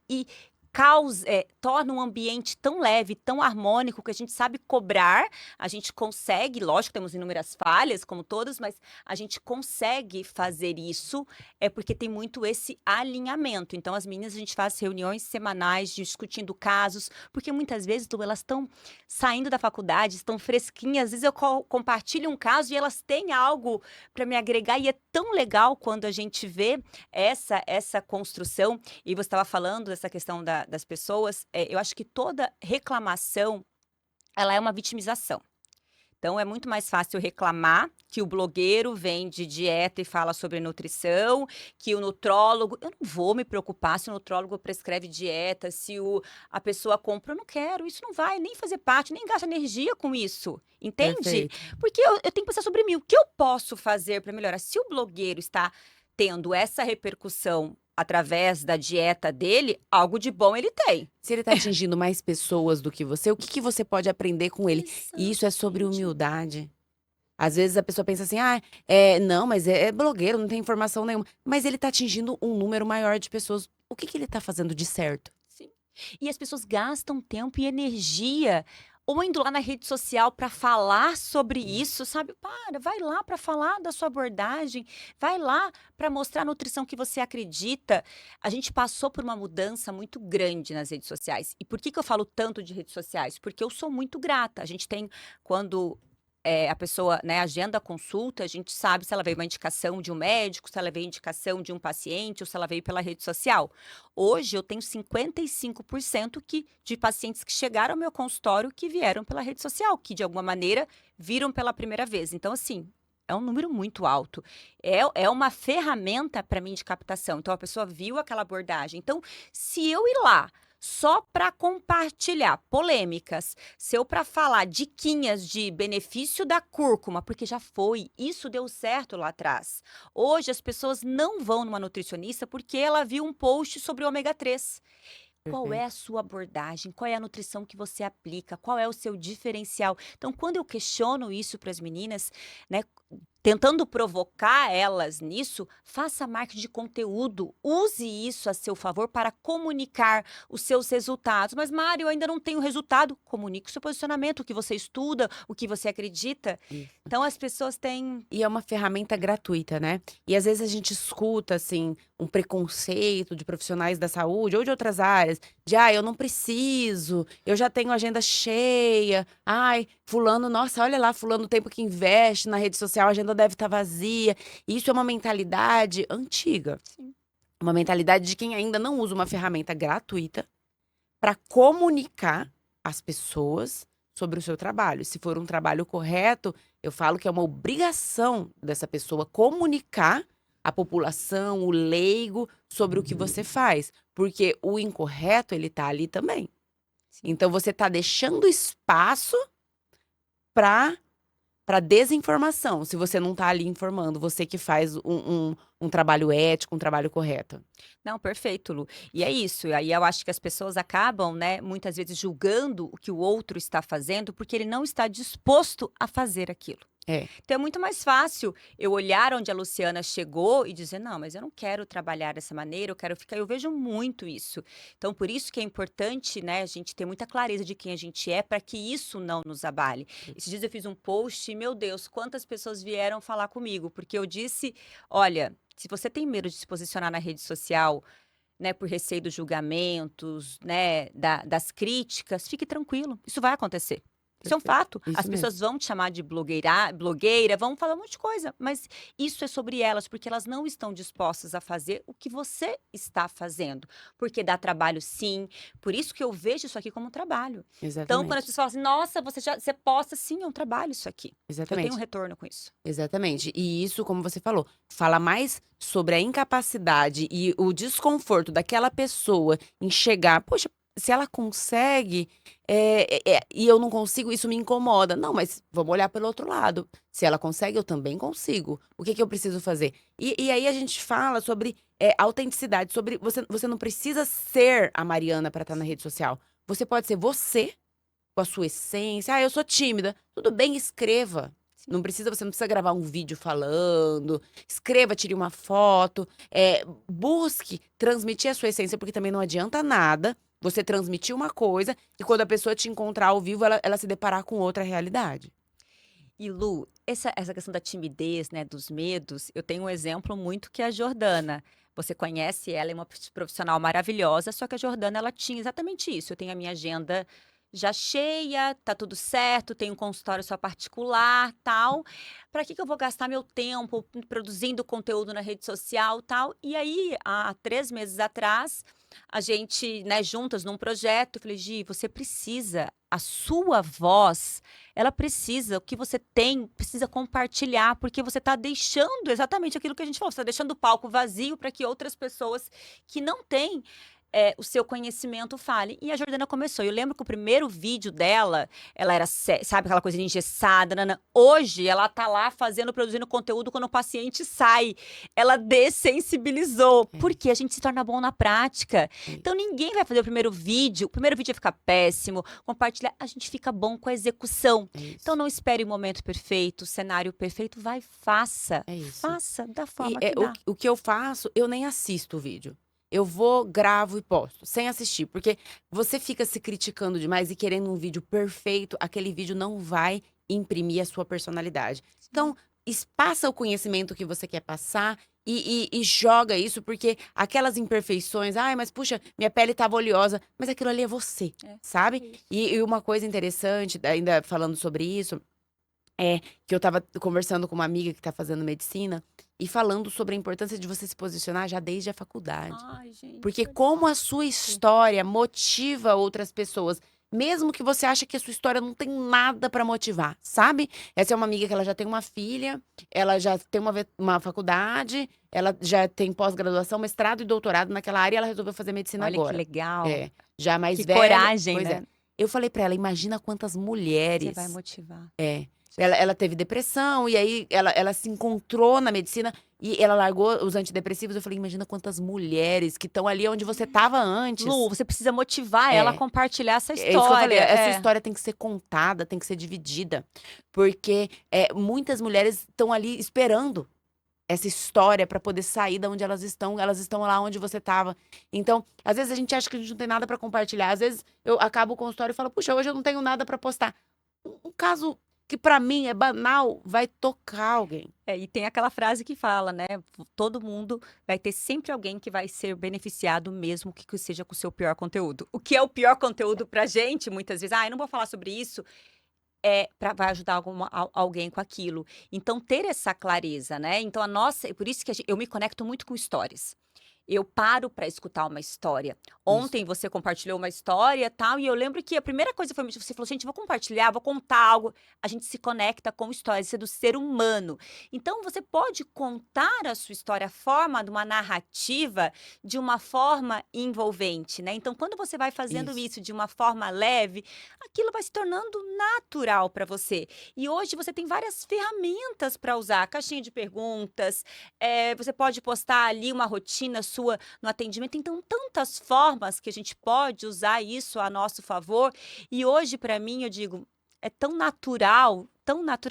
torna um ambiente tão leve, tão harmônico, que a gente sabe cobrar, a gente consegue, lógico, temos inúmeras falhas, como todas, mas a gente consegue fazer isso, porque tem muito esse alinhamento. Então, as meninas, a gente faz reuniões semanais discutindo casos, porque muitas vezes, Lu, elas estão saindo da faculdade, estão fresquinhas, às vezes eu compartilho um caso e elas têm algo para me agregar, e é tão legal quando a gente vê essa construção. E você estava falando dessa questão das pessoas, eu acho que toda reclamação, ela é uma vitimização. Então, é muito mais fácil reclamar que o blogueiro vende dieta e fala sobre nutrição, que o nutrólogo. Eu não vou me preocupar se o nutrólogo prescreve dieta, se a pessoa compra. Eu não quero, isso não vai nem fazer parte, nem gasta energia com isso. Entende? Perfeito. Porque eu tenho que pensar sobre mim. O que eu posso fazer para melhorar? Se o blogueiro está tendo essa repercussão através da dieta dele, algo de bom ele tem. Se ele tá atingindo mais pessoas do que você, o que que você pode aprender com ele? E isso é sobre Exatamente. humildade. Às vezes a pessoa pensa assim: ah, não, mas é blogueiro, não tem informação nenhuma. Mas ele tá atingindo um número maior de pessoas. O que que ele tá fazendo de certo? Sim. E as pessoas gastam tempo e energia ou indo lá na rede social para falar sobre isso, sabe? Vai lá para falar da sua abordagem, vai lá para mostrar a nutrição que você acredita. A gente passou por uma mudança muito grande nas redes sociais. E por que eu falo tanto de redes sociais? Porque eu sou muito grata. A gente tem, quando a pessoa, né, agenda a consulta, a gente sabe se ela veio uma indicação de um médico, se ela veio indicação de um paciente ou se ela veio pela rede social. Hoje eu tenho 55% de pacientes que chegaram ao meu consultório que vieram pela rede social, que de alguma maneira viram pela primeira vez. Então, assim, é um número muito alto. É uma ferramenta para mim de captação. Então, a pessoa viu aquela abordagem. Então, se eu ir lá só para compartilhar polêmicas, se eu para falar diquinhas de benefício da cúrcuma, porque já foi, isso deu certo lá atrás. Hoje as pessoas não vão numa nutricionista porque ela viu um post sobre ômega 3. Qual é Perfeito. a sua abordagem? Qual é a nutrição que você aplica? Qual é o seu diferencial? Então, quando eu questiono isso para as meninas, né, tentando provocar elas nisso, faça marketing de conteúdo. Use isso a seu favor para comunicar os seus resultados. Mas, Mário, eu ainda não tenho resultado. Comunique o seu posicionamento, o que você estuda, o que você acredita. Isso. Então, as pessoas têm... E é uma ferramenta gratuita, né? E às vezes a gente escuta, assim, um preconceito de profissionais da saúde ou de outras áreas, de, eu não preciso, eu já tenho agenda cheia, fulano, nossa, olha lá, fulano, o tempo que investe na rede social, a agenda deve estar vazia. Isso é uma mentalidade antiga. Sim. Uma mentalidade de quem ainda não usa uma ferramenta gratuita para comunicar às pessoas sobre o seu trabalho. Se for um trabalho correto, eu falo que é uma obrigação dessa pessoa comunicar à população, o leigo, sobre o que você faz. Porque o incorreto, ele tá ali também. Sim. Então, você tá deixando espaço para desinformação, se você não tá ali informando, você que faz um trabalho ético, um trabalho correto. Não, perfeito, Lu. E é isso. E aí eu acho que as pessoas acabam, né, muitas vezes julgando o que o outro está fazendo porque ele não está disposto a fazer aquilo. É. Então é muito mais fácil eu olhar onde a Luciana chegou e dizer, não, mas eu não quero trabalhar dessa maneira, eu quero ficar. Eu vejo muito isso. Então, por isso que é importante, né, a gente ter muita clareza de quem a gente é para que isso não nos abale. Esses dias eu fiz um post e, meu Deus, quantas pessoas vieram falar comigo, porque eu disse, olha, se você tem medo de se posicionar na rede social, né, por receio dos julgamentos, né, das críticas, fique tranquilo, isso vai acontecer. Isso é um fato. Isso As mesmo. pessoas vão te chamar de blogueira, vão falar um monte de coisa, mas isso é sobre elas, porque elas não estão dispostas a fazer o que você está fazendo. Porque dá trabalho, sim. Por isso que eu vejo isso aqui como um trabalho. Exatamente. Então, quando as pessoas falam assim, nossa, você posta, sim, é um trabalho isso aqui. Exatamente. Eu tenho um retorno com isso. Exatamente. E isso, como você falou, fala mais sobre a incapacidade e o desconforto daquela pessoa em chegar, poxa, se ela consegue e eu não consigo, isso me incomoda. Não, mas vamos olhar pelo outro lado. Se ela consegue, eu também consigo. O que eu preciso fazer? E aí a gente fala sobre autenticidade, sobre você não precisa ser a Mariana para estar na rede social. Você pode ser você, com a sua essência. Eu sou tímida. Tudo bem, escreva. Você não precisa gravar um vídeo falando. Escreva, tire uma foto. Busque transmitir a sua essência, porque também não adianta nada você transmitir uma coisa e quando a pessoa te encontrar ao vivo, ela se deparar com outra realidade. E Lu, essa questão da timidez, né, dos medos, eu tenho um exemplo muito que é a Jordana. Você conhece ela, é uma profissional maravilhosa, só que a Jordana, ela tinha exatamente isso. Eu tenho a minha agenda já cheia, tá tudo certo, tenho um consultório só particular, tal. Para que eu vou gastar meu tempo produzindo conteúdo na rede social, tal? E aí, há 3 meses atrás, a gente, né, juntas num projeto, eu falei, Gi, você precisa, a sua voz, ela precisa, o que você tem, precisa compartilhar, porque você está deixando exatamente aquilo que a gente falou, você está deixando o palco vazio para que outras pessoas que não têm o seu conhecimento fale. E a Jordana começou. Eu lembro que o primeiro vídeo dela, ela era, sabe, aquela coisa engessada, nana. Hoje, ela tá lá produzindo conteúdo quando o paciente sai. Ela dessensibilizou. Porque a gente se torna bom na prática. Então, ninguém vai fazer o primeiro vídeo vai ficar péssimo, compartilhar. A gente fica bom com a execução. Então, não espere o momento perfeito, o cenário perfeito. Vai, faça. Faça da forma que dá. O que eu faço, eu nem assisto o vídeo. Eu vou, gravo e posto, sem assistir. Porque você fica se criticando demais e querendo um vídeo perfeito, aquele vídeo não vai imprimir a sua personalidade. Então, passa o conhecimento que você quer passar e joga isso, porque aquelas imperfeições, mas puxa, minha pele tava oleosa, mas aquilo ali é você, sabe? E uma coisa interessante, ainda falando sobre isso, que eu tava conversando com uma amiga que tá fazendo medicina e falando sobre a importância de você se posicionar já desde a faculdade. Ai, gente, porque como a sua história motiva outras pessoas, mesmo que você ache que a sua história não tem nada pra motivar, sabe? Essa é uma amiga que ela já tem uma filha, ela já tem uma faculdade, ela já tem pós-graduação, mestrado e doutorado naquela área e ela resolveu fazer medicina Olha agora. que legal. Já mais Que velha. coragem, Pois né? Eu falei pra ela, imagina quantas mulheres... Você vai motivar. Ela teve depressão e aí ela se encontrou na medicina E ela largou os antidepressivos. Eu falei, imagina quantas mulheres que estão ali onde você estava antes. Lu, você precisa motivar ela a É. compartilhar essa É isso que eu falei, história. essa história tem que ser contada, tem que ser dividida. Porque muitas mulheres estão ali esperando essa história para poder sair da onde elas estão lá onde você estava. Então, às vezes a gente acha que a gente não tem nada para compartilhar. Às vezes eu acabo o consultório e falo, puxa, hoje eu não tenho nada para postar. Um caso que para mim é banal vai tocar alguém. E tem aquela frase que fala, né? Todo mundo vai ter sempre alguém que vai ser beneficiado, mesmo que seja com o seu pior conteúdo. O que é o pior conteúdo pra gente, muitas vezes? Eu não vou falar sobre isso. Vai ajudar alguém com aquilo. Então, ter essa clareza, né? Então, por isso que eu me conecto muito com histórias. Eu paro para escutar uma história. Ontem você compartilhou uma história, tal, e eu lembro que a primeira coisa foi você falou, gente, vou compartilhar, vou contar algo. A gente se conecta com histórias, isso é do ser humano. Então você pode contar a sua história, a forma de uma narrativa, de uma forma envolvente, né? Então quando você vai fazendo isso de uma forma leve, aquilo vai se tornando natural para você. E hoje você tem várias ferramentas para usar, caixinha de perguntas, você pode postar ali uma rotina sua no atendimento. Então, tantas formas que a gente pode usar isso a nosso favor. E hoje, para mim, eu digo, é tão natural,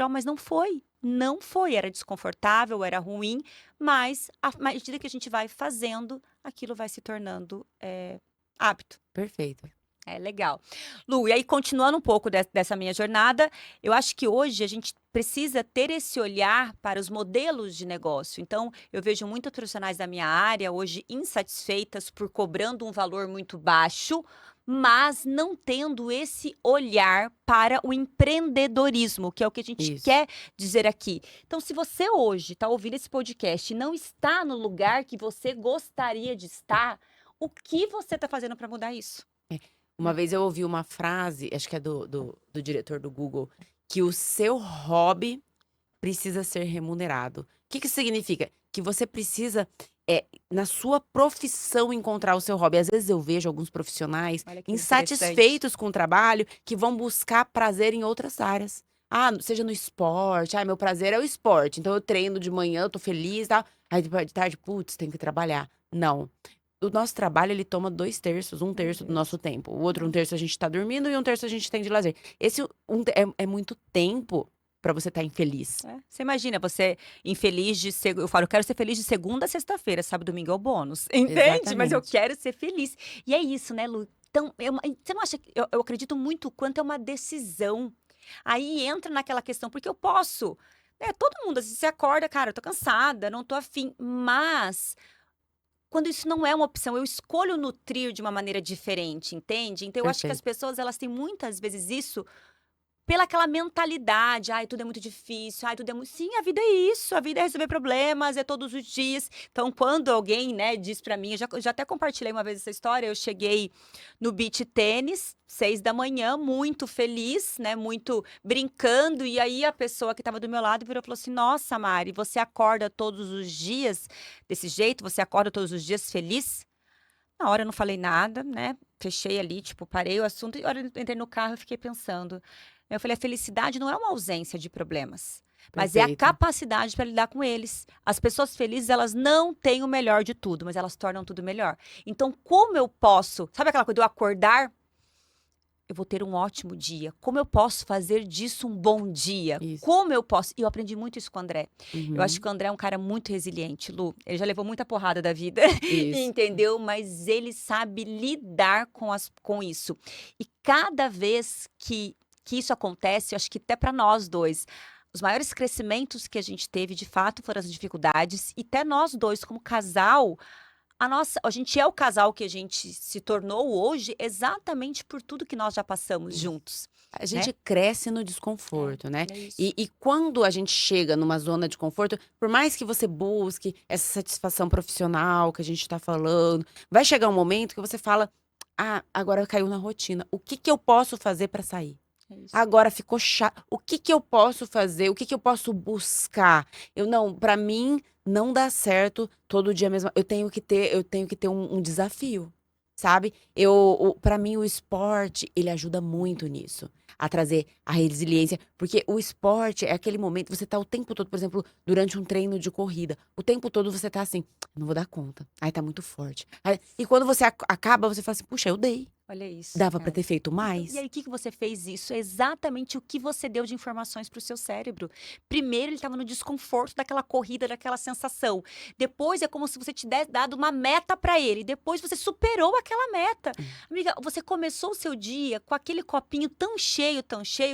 mas não foi. Não foi, era desconfortável, era ruim, mas à medida que a gente vai fazendo, aquilo vai se tornando hábito. Perfeito. É legal. Lu, e aí continuando um pouco dessa minha jornada, eu acho que hoje a gente precisa ter esse olhar para os modelos de negócio. Então, eu vejo muitos profissionais da minha área hoje insatisfeitas por cobrando um valor muito baixo, mas não tendo esse olhar para o empreendedorismo, que é o que a gente quer dizer aqui. Então, se você hoje está ouvindo esse podcast e não está no lugar que você gostaria de estar, o que você está fazendo para mudar isso? Uma vez eu ouvi uma frase, acho que é do diretor do Google, que o seu hobby precisa ser remunerado. O que isso significa? Que você precisa, na sua profissão, encontrar o seu hobby. Às vezes eu vejo alguns profissionais insatisfeitos com o trabalho, que vão buscar prazer em outras áreas. Seja no esporte. Meu prazer é o esporte. Então eu treino de manhã, eu tô feliz e tal. Aí depois de tarde, putz, tem que trabalhar. Não. O nosso trabalho, ele toma 2/3, 1/3 do nosso tempo. O outro 1/3 a gente tá dormindo e 1/3 a gente tem de lazer. Esse é muito tempo pra você estar infeliz. Você imagina, você infeliz eu falo, eu quero ser feliz de segunda a sexta-feira, sábado e domingo é o bônus. Entende? Exatamente. Mas eu quero ser feliz. E é isso, né, Lu? Então, você não acha que eu acredito muito quanto é uma decisão. Aí entra naquela questão, porque eu posso. Todo mundo, às vezes, você acorda, cara, eu tô cansada, não tô afim. Mas quando isso não é uma opção, eu escolho nutrir de uma maneira diferente, entende? Então, eu acho que as pessoas, elas têm muitas vezes isso pela aquela mentalidade, tudo é muito difícil, tudo é muito... Sim, a vida é isso, a vida é resolver problemas, é todos os dias. Então, quando alguém, né, diz pra mim, eu já até compartilhei uma vez essa história, eu cheguei no beach tênis, 6 da manhã, muito feliz, né, muito brincando, e aí a pessoa que tava do meu lado virou e falou assim, nossa, Mari, você acorda todos os dias desse jeito? Você acorda todos os dias feliz? Na hora eu não falei nada, né, fechei ali, tipo, parei o assunto, e na hora eu entrei no carro e fiquei pensando... Eu falei, a felicidade não é uma ausência de problemas, mas é a capacidade para lidar com eles. As pessoas felizes, elas não têm o melhor de tudo, mas elas tornam tudo melhor. Então, como eu posso, sabe aquela coisa de eu acordar? Eu vou ter um ótimo dia. Como eu posso fazer disso um bom dia? Como eu posso? E eu aprendi muito isso com o André. Eu acho que o André é um cara muito resiliente, Lu. Ele já levou muita porrada da vida, entendeu? Mas ele sabe lidar com isso. E cada vez que isso acontece, eu acho que até para nós dois, os maiores crescimentos que a gente teve, de fato, foram as dificuldades, e até nós dois, como casal, a gente é o casal que a gente se tornou hoje exatamente por tudo que nós já passamos juntos. A gente cresce no desconforto, né? E quando a gente chega numa zona de conforto, por mais que você busque essa satisfação profissional que a gente tá falando, vai chegar um momento que você fala, agora caiu na rotina. O que eu posso fazer para sair? Agora ficou chato. O que eu posso fazer? O que eu posso buscar? Pra mim, não dá certo todo dia mesmo. Eu tenho que ter um desafio. sabe? Para mim, o esporte, ele ajuda muito nisso. A trazer a resiliência. Porque o esporte é aquele momento, você tá o tempo todo, por exemplo, durante um treino de corrida. O tempo todo você tá assim, não vou dar conta. Ai, tá muito forte. E quando você acaba, você fala assim, puxa, eu dei. Olha isso, Dava pra cara. ter feito Então, mais? e aí, o que você fez isso? É exatamente o que você deu de informações para o seu cérebro. Primeiro, ele estava no desconforto daquela corrida, daquela sensação. Depois, é como se você tivesse dado uma meta para ele. Depois, você superou aquela meta. Amiga, você começou o seu dia com aquele copinho tão cheio,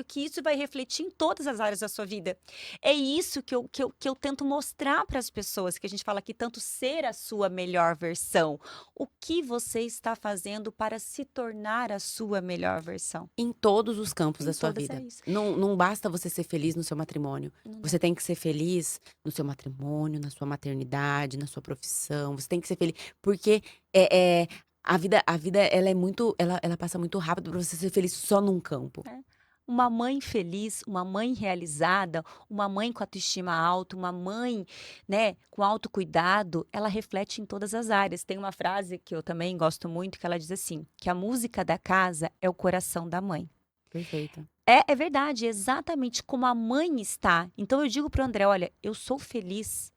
que isso vai refletir em todas as áreas da sua vida. É isso que eu tento mostrar para as pessoas, que a gente fala aqui, tanto ser a sua melhor versão. O que você está fazendo para se tornar a sua melhor versão? Em todos os campos da Em sua todas é vida. isso. Não basta você ser feliz no seu matrimônio. Não dá. Você tem que ser feliz no seu matrimônio, na sua maternidade, na sua profissão. Você tem que ser feliz. Porque a vida ela é muito. Ela passa muito rápido pra você ser feliz só num campo. Uma mãe feliz, uma mãe realizada, uma mãe com autoestima alta, uma mãe, né, com autocuidado, ela reflete em todas as áreas. Tem uma frase que eu também gosto muito, que ela diz assim, que a música da casa é o coração da mãe. Perfeito. É verdade, exatamente como a mãe está. Então eu digo para o André, olha, eu sou feliz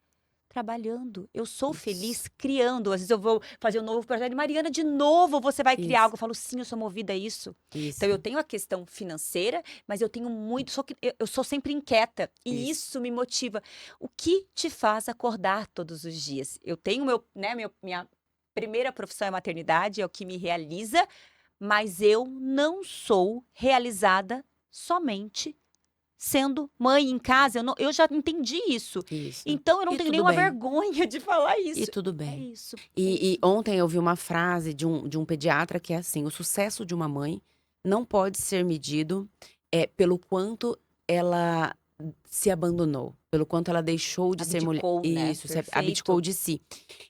trabalhando, eu sou feliz criando. Às vezes eu vou fazer um novo projeto de Mariana, de novo você vai criar Isso. algo. Eu falo, sim, eu sou movida a isso. Isso. Então eu tenho a questão financeira, mas eu tenho muito, eu sou sempre inquieta e Isso. isso me motiva. O que te faz acordar todos os dias? Eu tenho minha primeira profissão é maternidade, é o que me realiza, mas eu não sou realizada somente sendo mãe em casa. Eu já entendi isso. Isso. Então eu não E tenho tudo nenhuma bem. vergonha de falar E isso. tudo É bem. isso. E ontem eu vi uma frase de um pediatra que é assim: o sucesso de uma mãe não pode ser medido pelo quanto ela se abandonou, pelo quanto ela deixou de ser mulher. Abdicou, né? Isso, se Perfeito. abdicou de si.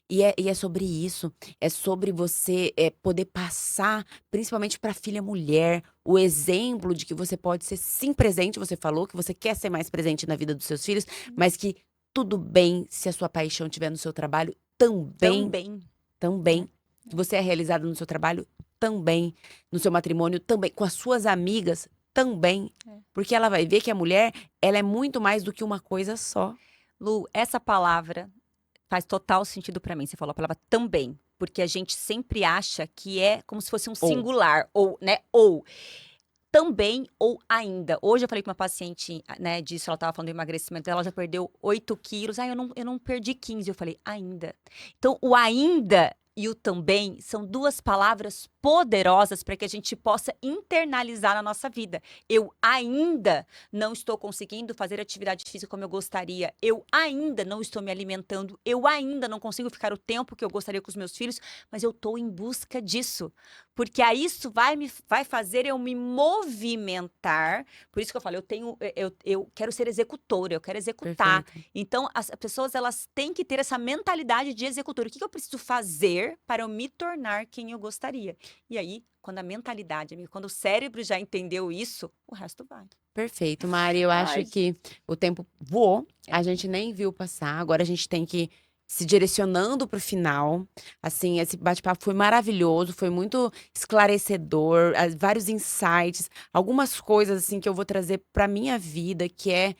E é sobre isso. É sobre você poder passar, principalmente para a filha mulher, o exemplo de que você pode ser sim presente. Você falou que você quer ser mais presente na vida dos seus filhos, mas que tudo bem se a sua paixão estiver no seu trabalho também. Também. Que você é realizada no seu trabalho também, no seu matrimônio também, com as suas amigas também. Porque ela vai ver que a mulher, ela é muito mais do que uma coisa só. Lu, essa palavra faz total sentido para mim. Você falou a palavra também, porque a gente sempre acha que é como se fosse um singular, ou, né, ou. Também ou ainda. Hoje eu falei com uma paciente, né, disso, ela estava falando do emagrecimento, ela já perdeu 8 quilos. Eu não perdi 15. Eu falei, ainda. Então, o ainda e o também são duas palavras poderosas para que a gente possa internalizar na nossa vida. Eu ainda não estou conseguindo fazer atividade física como eu gostaria. Eu ainda não estou me alimentando. Eu ainda não consigo ficar o tempo que eu gostaria com os meus filhos, mas eu estou em busca disso. Porque aí isso vai fazer eu me movimentar. Por isso que eu falo, eu quero ser executora, eu quero executar. Perfeito. Então, as pessoas, elas têm que ter essa mentalidade de executor. O que eu preciso fazer para eu me tornar quem eu gostaria? E aí, quando a mentalidade, amiga, quando o cérebro já entendeu isso, o resto vai. Perfeito, Mari. Eu acho Ai. que o tempo voou, a gente nem viu passar. Agora a gente tem que ir se direcionando para o final. Assim, esse bate-papo foi maravilhoso, foi muito esclarecedor, vários insights, algumas coisas assim que eu vou trazer para minha vida, que é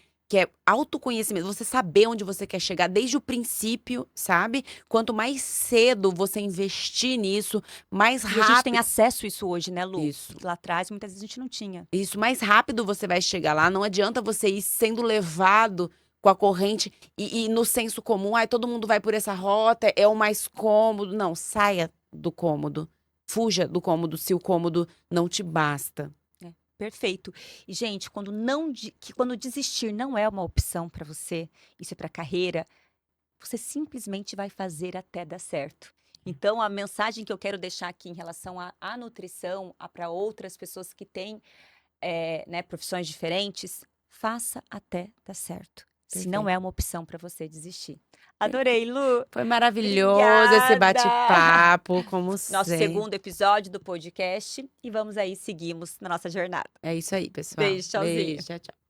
autoconhecimento, você saber onde você quer chegar desde o princípio, sabe? Quanto mais cedo você investir nisso, mais E a gente tem rápido. acesso a isso hoje, né, Lu? Isso. Lá atrás, muitas vezes a gente não tinha. Isso, mais rápido você vai chegar lá. Não adianta você ir sendo levado com a corrente e no senso comum, ai, todo mundo vai por essa rota, é o mais cômodo. Não, saia do cômodo. Fuja do cômodo se o cômodo não te basta. Perfeito. E, gente, quando desistir não é uma opção para você, isso é para carreira, você simplesmente vai fazer até dar certo. Então, a mensagem que eu quero deixar aqui em relação à nutrição, para outras pessoas que têm né, profissões diferentes, faça até dar certo. Se não é uma opção para você desistir. Adorei, Lu. Foi maravilhoso esse Obrigada. bate-papo, como Nosso sempre. segundo episódio do podcast. E vamos aí, seguimos na nossa jornada. É isso aí, pessoal. Beijo, tchauzinho. Beijo, tchau, tchau.